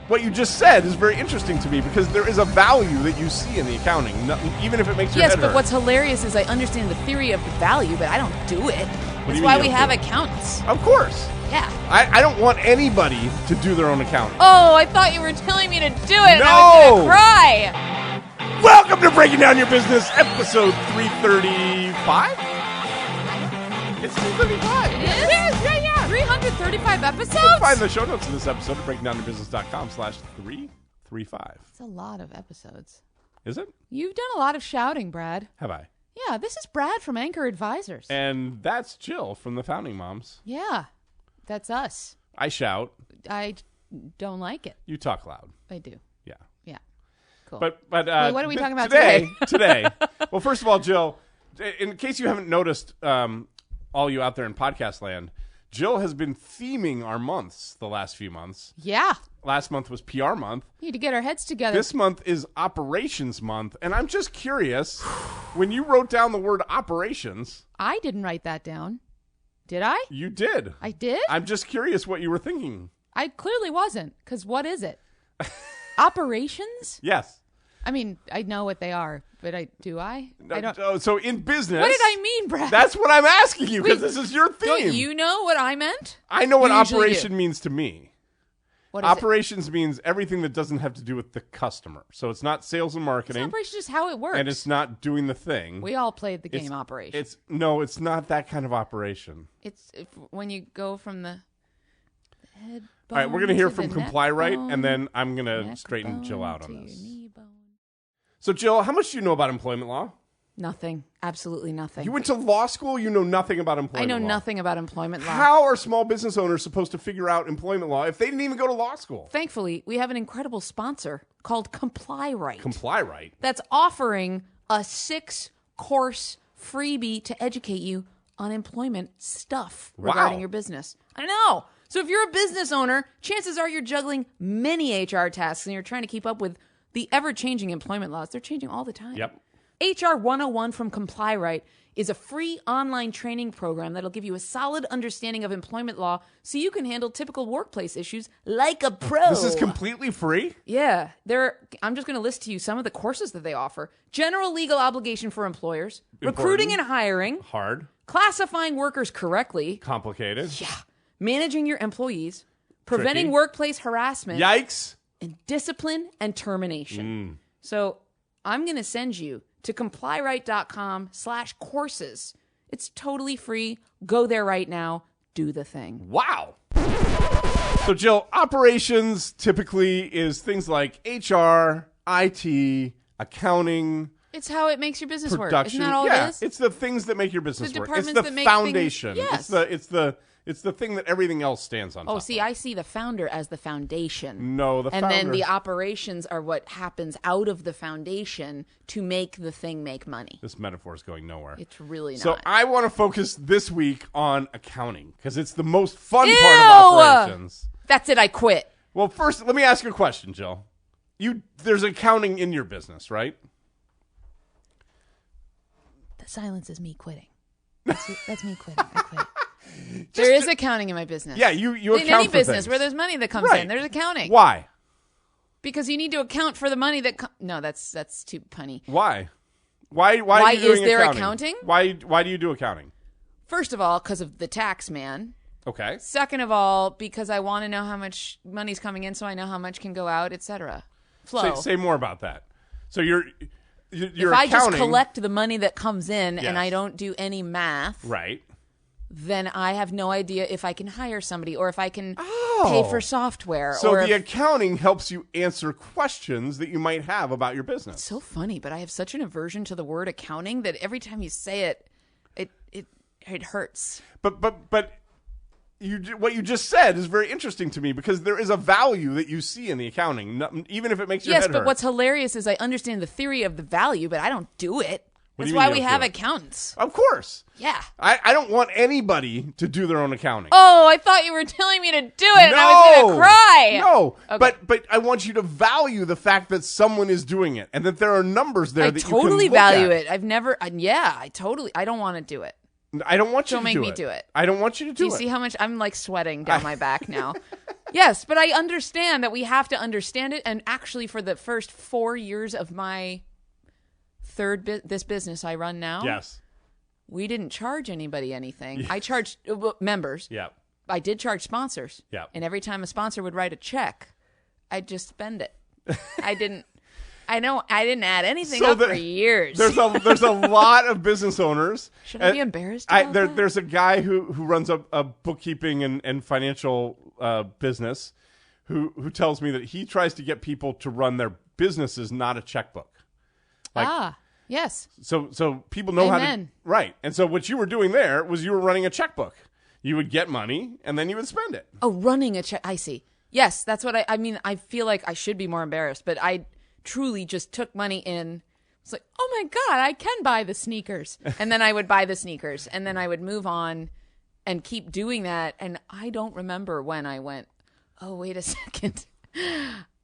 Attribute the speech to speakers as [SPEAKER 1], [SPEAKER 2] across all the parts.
[SPEAKER 1] what you just said is very interesting to me because there is a value that you see in the accounting, even if it makes your head hurt.
[SPEAKER 2] Yes, but what's hilarious is I understand the theory of the value, but I don't do it. That's why we have accountants.
[SPEAKER 1] Of course.
[SPEAKER 2] Yeah.
[SPEAKER 1] I don't want anybody to do their own accounting.
[SPEAKER 2] Oh, I thought you were telling me to do it, and
[SPEAKER 1] No!
[SPEAKER 2] I was going to cry.
[SPEAKER 1] Welcome to Breaking Down Your Business, episode 335. It's 335.
[SPEAKER 2] It is? Yeah. 335 episodes?
[SPEAKER 1] You can find the show notes of this episode at breakingdownyourbusiness.com/335.
[SPEAKER 2] It's a lot of episodes.
[SPEAKER 1] Is it?
[SPEAKER 2] You've done a lot of shouting, Brad.
[SPEAKER 1] Have I?
[SPEAKER 2] Yeah, this is Brad from Anchor Advisors.
[SPEAKER 1] And that's Jill from the Founding Moms.
[SPEAKER 2] Yeah, that's us.
[SPEAKER 1] I shout.
[SPEAKER 2] I don't like it.
[SPEAKER 1] You talk loud.
[SPEAKER 2] I do.
[SPEAKER 1] Yeah.
[SPEAKER 2] Yeah. Cool.
[SPEAKER 1] But
[SPEAKER 2] Wait, what are we talking about today?
[SPEAKER 1] Today. Well, first of all, Jill, in case you haven't noticed, all you out there in podcast land, Jill has been theming our months the last few months.
[SPEAKER 2] Yeah.
[SPEAKER 1] Last month was PR month.
[SPEAKER 2] We need to get our heads together.
[SPEAKER 1] This month is operations month. And I'm just curious, when you wrote down the word operations.
[SPEAKER 2] I didn't write that down. Did I?
[SPEAKER 1] You did.
[SPEAKER 2] I did?
[SPEAKER 1] I'm just curious what you were thinking.
[SPEAKER 2] I clearly wasn't, because what is it? Operations?
[SPEAKER 1] Yes.
[SPEAKER 2] I mean, I know what they are, but do I? I don't.
[SPEAKER 1] Oh, so in business.
[SPEAKER 2] What did I mean, Brad?
[SPEAKER 1] That's what I'm asking you, because
[SPEAKER 2] Wait,
[SPEAKER 1] this is your theme.
[SPEAKER 2] Don't you know what I meant?
[SPEAKER 1] I know what
[SPEAKER 2] You usually
[SPEAKER 1] operation
[SPEAKER 2] do.
[SPEAKER 1] means to me.
[SPEAKER 2] What is
[SPEAKER 1] Operations means everything that doesn't have to do with the customer. So it's not sales and marketing.
[SPEAKER 2] Operations is how it works.
[SPEAKER 1] And it's not doing the thing.
[SPEAKER 2] We all played the game Operation.
[SPEAKER 1] It's not that kind of operation.
[SPEAKER 2] It's when you go from the head bone.
[SPEAKER 1] All right, we're going to hear from
[SPEAKER 2] the
[SPEAKER 1] Comply
[SPEAKER 2] neck
[SPEAKER 1] Right,
[SPEAKER 2] bone,
[SPEAKER 1] and then I'm going to
[SPEAKER 2] neck
[SPEAKER 1] straighten Jill
[SPEAKER 2] bone
[SPEAKER 1] out
[SPEAKER 2] to
[SPEAKER 1] on
[SPEAKER 2] your
[SPEAKER 1] this.
[SPEAKER 2] knee bone.
[SPEAKER 1] So, Jill, how much do you know about employment law?
[SPEAKER 2] Nothing. Absolutely nothing.
[SPEAKER 1] You went to law school, you know nothing about employment law.
[SPEAKER 2] I know nothing about employment law.
[SPEAKER 1] How are small business owners supposed to figure out employment law if they didn't even go to law school?
[SPEAKER 2] Thankfully, we have an incredible sponsor called Comply Right.
[SPEAKER 1] Comply Right?
[SPEAKER 2] That's offering a 6-course freebie to educate you on employment stuff regarding your business. I know. So if you're a business owner, chances are you're juggling many HR tasks and you're trying to keep up with the ever-changing employment laws. They're changing all the time.
[SPEAKER 1] Yep.
[SPEAKER 2] HR 101 from Comply Right is a free online training program that'll give you a solid understanding of employment law so you can handle typical workplace issues like a pro.
[SPEAKER 1] This is completely free?
[SPEAKER 2] Yeah. I'm just going to list to you some of the courses that they offer. General legal obligation for employers, recruiting and hiring,
[SPEAKER 1] Hard.
[SPEAKER 2] classifying workers correctly,
[SPEAKER 1] Complicated.
[SPEAKER 2] yeah, managing your employees, preventing
[SPEAKER 1] Tricky.
[SPEAKER 2] workplace harassment,
[SPEAKER 1] Yikes.
[SPEAKER 2] and discipline and termination. So I'm going to send you to complyright.com/courses. It's totally free. Go there right now. Do the thing.
[SPEAKER 1] Wow. So, Jill, operations typically is things like HR, IT, accounting,
[SPEAKER 2] It's how it makes your business work.
[SPEAKER 1] production.
[SPEAKER 2] Isn't that all
[SPEAKER 1] yeah,
[SPEAKER 2] it is?
[SPEAKER 1] it's the things that make your business work. It's
[SPEAKER 2] departments
[SPEAKER 1] the
[SPEAKER 2] that make
[SPEAKER 1] foundation.
[SPEAKER 2] things-
[SPEAKER 1] It's the thing that everything else stands on top
[SPEAKER 2] Oh, see, I see the founder as the foundation.
[SPEAKER 1] No, the
[SPEAKER 2] and
[SPEAKER 1] founder.
[SPEAKER 2] then the operations are what happens out of the foundation to make the thing make money.
[SPEAKER 1] This metaphor is going nowhere.
[SPEAKER 2] It's really not.
[SPEAKER 1] So I want to focus this week on accounting because it's the most fun
[SPEAKER 2] Ew!
[SPEAKER 1] part of operations.
[SPEAKER 2] That's it. I quit.
[SPEAKER 1] Well, first, let me ask you a question, Jill. There's accounting in your business,
[SPEAKER 2] The silence is me quitting. That's me quitting. I quit. There is accounting in my business.
[SPEAKER 1] Yeah, you
[SPEAKER 2] in
[SPEAKER 1] account
[SPEAKER 2] any
[SPEAKER 1] for
[SPEAKER 2] business
[SPEAKER 1] things.
[SPEAKER 2] where there's money that comes
[SPEAKER 1] Right.
[SPEAKER 2] in, there's accounting.
[SPEAKER 1] Why?
[SPEAKER 2] Because you need to account for the money that no, that's too punny.
[SPEAKER 1] Why are you doing
[SPEAKER 2] is there
[SPEAKER 1] accounting? Why do you do accounting?
[SPEAKER 2] First of all, because of the tax man.
[SPEAKER 1] Okay.
[SPEAKER 2] Second of all, because I want to know how much money's coming in, so I know how much can go out, etc. Flow.
[SPEAKER 1] Say more about that. So you're
[SPEAKER 2] if I
[SPEAKER 1] accounting,
[SPEAKER 2] just collect the money that comes in
[SPEAKER 1] Yes.
[SPEAKER 2] and I don't do any math,
[SPEAKER 1] right?
[SPEAKER 2] then I have no idea if I can hire somebody or if I can pay for software.
[SPEAKER 1] So
[SPEAKER 2] or
[SPEAKER 1] the accounting helps you answer questions that you might have about your business.
[SPEAKER 2] It's so funny, but I have such an aversion to the word accounting that every time you say it, it hurts.
[SPEAKER 1] But what you just said is very interesting to me because there is a value that you see in the accounting, even if it makes your head
[SPEAKER 2] Yes, but
[SPEAKER 1] hurt.
[SPEAKER 2] what's hilarious is I understand the theory of the value, but I don't do it.
[SPEAKER 1] What do
[SPEAKER 2] That's
[SPEAKER 1] you
[SPEAKER 2] why
[SPEAKER 1] mean
[SPEAKER 2] we
[SPEAKER 1] you don't
[SPEAKER 2] have
[SPEAKER 1] do it?
[SPEAKER 2] accountants.
[SPEAKER 1] Of course.
[SPEAKER 2] Yeah.
[SPEAKER 1] I don't want anybody to do their own accounting.
[SPEAKER 2] Oh, I thought you were telling me to do it, and I was going to cry.
[SPEAKER 1] No,
[SPEAKER 2] Okay.
[SPEAKER 1] but I want you to value the fact that someone is doing it and that there are numbers there
[SPEAKER 2] I
[SPEAKER 1] that you
[SPEAKER 2] totally
[SPEAKER 1] can look
[SPEAKER 2] value
[SPEAKER 1] at.
[SPEAKER 2] it. I've never, I don't want to do it.
[SPEAKER 1] I don't want you
[SPEAKER 2] Don't
[SPEAKER 1] to
[SPEAKER 2] make me do it.
[SPEAKER 1] I don't want you to do
[SPEAKER 2] Do
[SPEAKER 1] it.
[SPEAKER 2] you see how much I'm like sweating down my back now? Yes, but I understand that we have to understand it. And actually, for the first 4 years of my this business I run now,
[SPEAKER 1] Yes.
[SPEAKER 2] we didn't charge anybody anything. I charged members.
[SPEAKER 1] Yeah.
[SPEAKER 2] I did charge sponsors.
[SPEAKER 1] Yeah.
[SPEAKER 2] And every time a sponsor would write a check, I'd just spend it. I didn't add anything up for years.
[SPEAKER 1] There's a lot of business owners.
[SPEAKER 2] Should I be embarrassed about that?
[SPEAKER 1] There's a guy who runs a bookkeeping and financial business who tells me that he tries to get people to run their businesses, not a checkbook.
[SPEAKER 2] Yes.
[SPEAKER 1] So people know how to.
[SPEAKER 2] Amen.
[SPEAKER 1] Right. And so what you were doing there was you were running a checkbook. You would get money and then you would spend it.
[SPEAKER 2] Oh, running a check. I see. Yes, that's what I mean. I feel like I should be more embarrassed, but I truly just took money in. It's like, oh my God, I can buy the sneakers. And then I would buy the sneakers and then I would move on and keep doing that. And I don't remember when I went, oh, wait a second.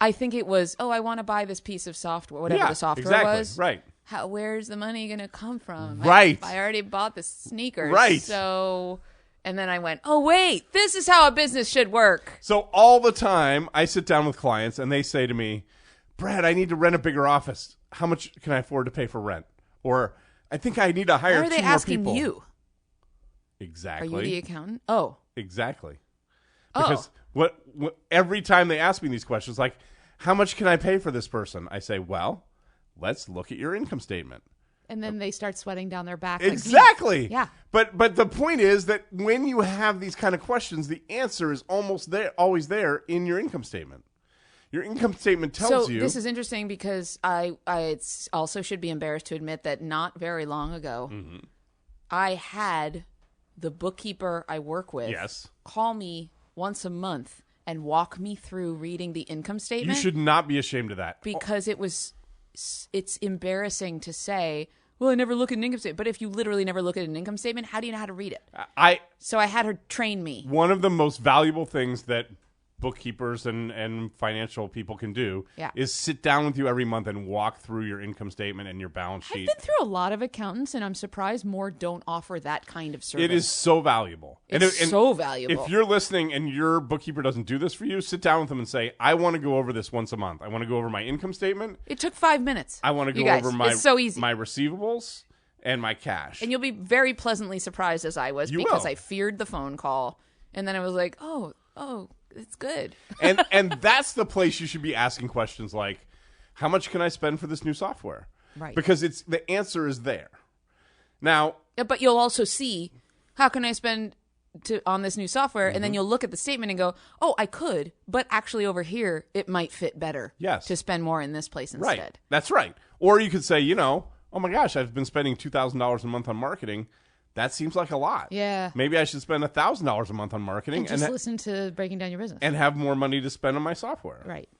[SPEAKER 2] I think it was, I want to buy this piece of software, whatever the software was.
[SPEAKER 1] Right.
[SPEAKER 2] Where's the money going to come from?
[SPEAKER 1] Right.
[SPEAKER 2] I already bought the sneakers.
[SPEAKER 1] Right.
[SPEAKER 2] So, and then I went, oh, wait, this is how a business should work.
[SPEAKER 1] So all the time I sit down with clients and they say to me, Brad, I need to rent a bigger office. How much can I afford to pay for rent? Or I think I need to hire 2 more people.
[SPEAKER 2] Why are they asking you?
[SPEAKER 1] Exactly.
[SPEAKER 2] Are you the accountant? Oh.
[SPEAKER 1] Exactly. Because what every time they ask me these questions, like, how much can I pay for this person? I say, well, let's look at your income statement.
[SPEAKER 2] And then they start sweating down their back.
[SPEAKER 1] Exactly.
[SPEAKER 2] Like me. Yeah.
[SPEAKER 1] But the point is that when you have these kind of questions, the answer is always there in your income statement. Your income statement tells you.
[SPEAKER 2] So this is interesting because I also should be embarrassed to admit that not very long ago, I had the bookkeeper I work with call me once a month and walk me through reading the income statement.
[SPEAKER 1] You should not be ashamed of that.
[SPEAKER 2] Because it's embarrassing to say, well, I never look at an income statement. But if you literally never look at an income statement, how do you know how to read it? So I had her train me.
[SPEAKER 1] One of the most valuable things that bookkeepers and financial people can do is sit down with you every month and walk through your income statement and your balance sheet.
[SPEAKER 2] I've been through a lot of accountants, and I'm surprised more don't offer that kind of service.
[SPEAKER 1] It is so valuable.
[SPEAKER 2] It's so valuable.
[SPEAKER 1] If you're listening and your bookkeeper doesn't do this for you, sit down with them and say, I want to go over this once a month. I want to go over my income statement.
[SPEAKER 2] It took 5 minutes.
[SPEAKER 1] I want to go over
[SPEAKER 2] it's so easy.
[SPEAKER 1] my receivables and my cash.
[SPEAKER 2] And you'll be very pleasantly surprised, as I was, because I feared the phone call. And then I was like, oh, it's good.
[SPEAKER 1] and that's the place you should be asking questions like, how much can I spend for this new software?
[SPEAKER 2] Right.
[SPEAKER 1] Because the answer is there. Now,
[SPEAKER 2] but you'll also see, how can I spend on this new software? And then you'll look at the statement and go, oh, I could, but actually over here, it might fit better to spend more in this place instead.
[SPEAKER 1] Right. That's right. Or you could say, oh my gosh, I've been spending $2,000 a month on marketing. That seems like a lot.
[SPEAKER 2] Yeah.
[SPEAKER 1] Maybe I should spend $1,000 a month on marketing
[SPEAKER 2] and just listen to Breaking Down Your Business
[SPEAKER 1] and have more money to spend on my software.
[SPEAKER 2] Right.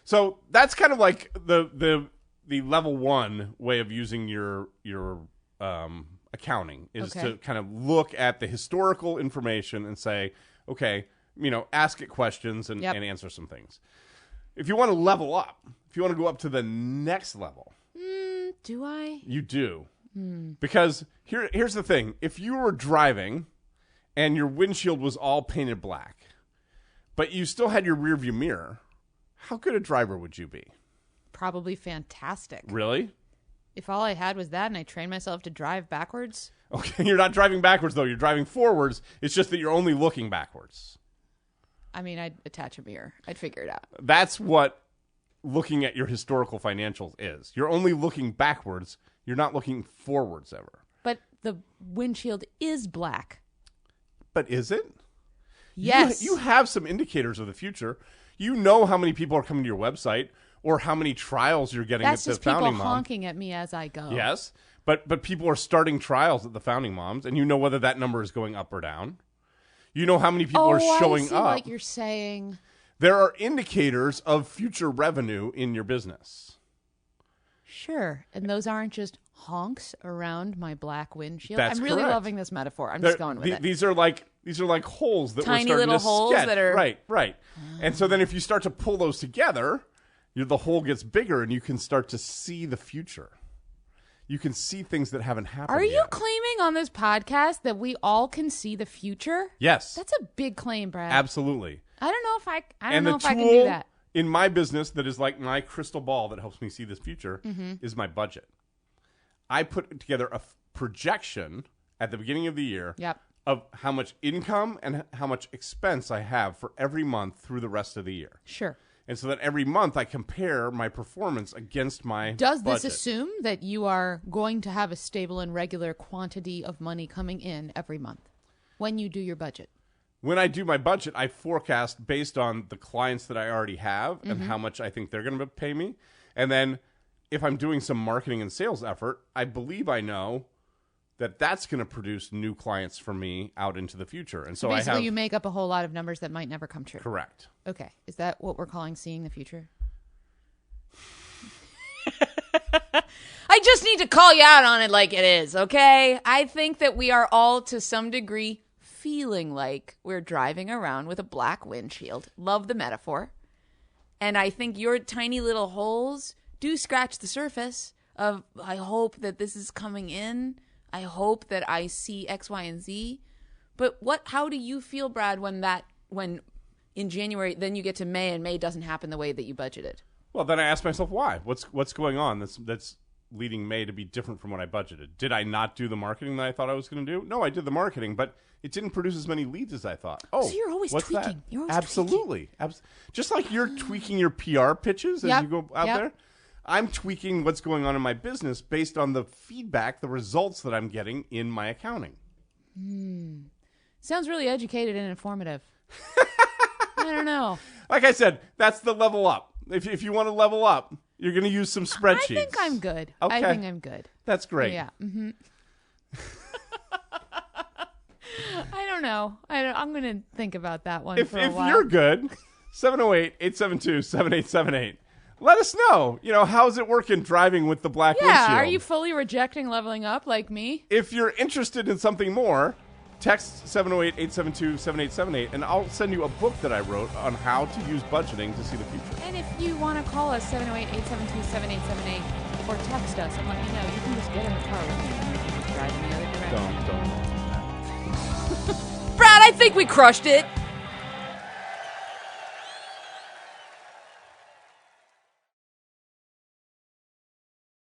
[SPEAKER 1] So that's kind of like the level one way of using your accounting is to kind of look at the historical information and say, okay, ask it questions and answer some things. If you want to level up, if you want to go up to the next level,
[SPEAKER 2] do I?
[SPEAKER 1] You do. Because here's the thing. If you were driving and your windshield was all painted black, but you still had your rearview mirror, how good a driver would you be?
[SPEAKER 2] Probably fantastic.
[SPEAKER 1] Really?
[SPEAKER 2] If all I had was that and I trained myself to drive backwards.
[SPEAKER 1] Okay, you're not driving backwards, though. You're driving forwards. It's just that you're only looking backwards.
[SPEAKER 2] I mean, I'd attach a mirror. I'd figure it out.
[SPEAKER 1] That's what looking at your historical financials is. You're only looking backwards. You're not looking forwards ever.
[SPEAKER 2] But the windshield is black.
[SPEAKER 1] But is it?
[SPEAKER 2] Yes.
[SPEAKER 1] You have some indicators of the future. You know how many people are coming to your website or how many trials you're getting at the Founding Mom.
[SPEAKER 2] That's just people honking at me as I go.
[SPEAKER 1] Yes. But people are starting trials at the Founding Moms, and you know whether that number is going up or down. You know how many people are showing
[SPEAKER 2] I see
[SPEAKER 1] up.
[SPEAKER 2] what you're saying.
[SPEAKER 1] There are indicators of future revenue in your business.
[SPEAKER 2] Sure. And those aren't just honks around my black windshield.
[SPEAKER 1] That's
[SPEAKER 2] I'm really
[SPEAKER 1] correct.
[SPEAKER 2] loving this metaphor. I'm just going with it.
[SPEAKER 1] These are like holes that
[SPEAKER 2] tiny
[SPEAKER 1] we're starting
[SPEAKER 2] little
[SPEAKER 1] to
[SPEAKER 2] holes
[SPEAKER 1] sketch.
[SPEAKER 2] that are
[SPEAKER 1] right. And so then if you start to pull those together, the hole gets bigger and you can start to see the future. You can see things that haven't happened
[SPEAKER 2] Are you
[SPEAKER 1] yet.
[SPEAKER 2] claiming on this podcast that we all can see the future?
[SPEAKER 1] Yes.
[SPEAKER 2] That's a big claim, Brad.
[SPEAKER 1] Absolutely.
[SPEAKER 2] I don't know if I
[SPEAKER 1] And the
[SPEAKER 2] can do
[SPEAKER 1] tool
[SPEAKER 2] that.
[SPEAKER 1] in my business that is like my crystal ball that helps me see this future is my budget. I put together a projection at the beginning of the year of how much income and how much expense I have for every month through the rest of the year.
[SPEAKER 2] Sure.
[SPEAKER 1] And so that every month I compare my performance against my
[SPEAKER 2] Does
[SPEAKER 1] budget.
[SPEAKER 2] this assume that you are going to have a stable and regular quantity of money coming in every month when you do your budget?
[SPEAKER 1] When I do my budget, I forecast based on the clients that I already have and how much I think they're going to pay me. And then if I'm doing some marketing and sales effort, I believe I know that that's going to produce new clients for me out into the future. And so
[SPEAKER 2] basically you make up a whole lot of numbers that might never come true.
[SPEAKER 1] Correct.
[SPEAKER 2] Okay. Is that what we're calling seeing the future? I just need to call you out on it like it is, okay? I think that we are all to some degree feeling like we're driving around with a black windshield. Love the metaphor. And I think your tiny little holes do scratch the surface of, I hope that this is coming in. I hope that I see X, Y, and Z. But how do you feel, Brad, when in January, then you get to May and May doesn't happen the way that you budgeted?
[SPEAKER 1] Well, then I ask myself why. What's going on that's leading May to be different from what I budgeted? Did I not do the marketing that I thought I was going to do? No, I did the marketing, but it didn't produce as many leads as I thought. Oh,
[SPEAKER 2] so you're always
[SPEAKER 1] what's
[SPEAKER 2] tweaking.
[SPEAKER 1] That?
[SPEAKER 2] You're always
[SPEAKER 1] Absolutely. Just like you're tweaking your PR pitches as you go out there, I'm tweaking what's going on in my business based on the feedback, the results that I'm getting in my accounting.
[SPEAKER 2] Sounds really educated and informative. I don't know.
[SPEAKER 1] Like I said, that's the level up. If you want to level up, you're going to use some spreadsheets.
[SPEAKER 2] I think I'm good.
[SPEAKER 1] Okay.
[SPEAKER 2] I think I'm good.
[SPEAKER 1] That's great.
[SPEAKER 2] Yeah. I don't know. I'm going to think about that one for a while.
[SPEAKER 1] If you're good, 708-872-7878. Let us know. How's it working driving with the black windshield?
[SPEAKER 2] Yeah, are you fully rejecting leveling up like me?
[SPEAKER 1] If you're interested in something more, text 708-872-7878, and I'll send you a book that I wrote on how to use budgeting to see the future.
[SPEAKER 2] And if you want to call us, 708-872-7878, or text us and let me know, you can just get in the car with me and drive in the other direction.
[SPEAKER 1] Don't.
[SPEAKER 2] Brad, I think we crushed it.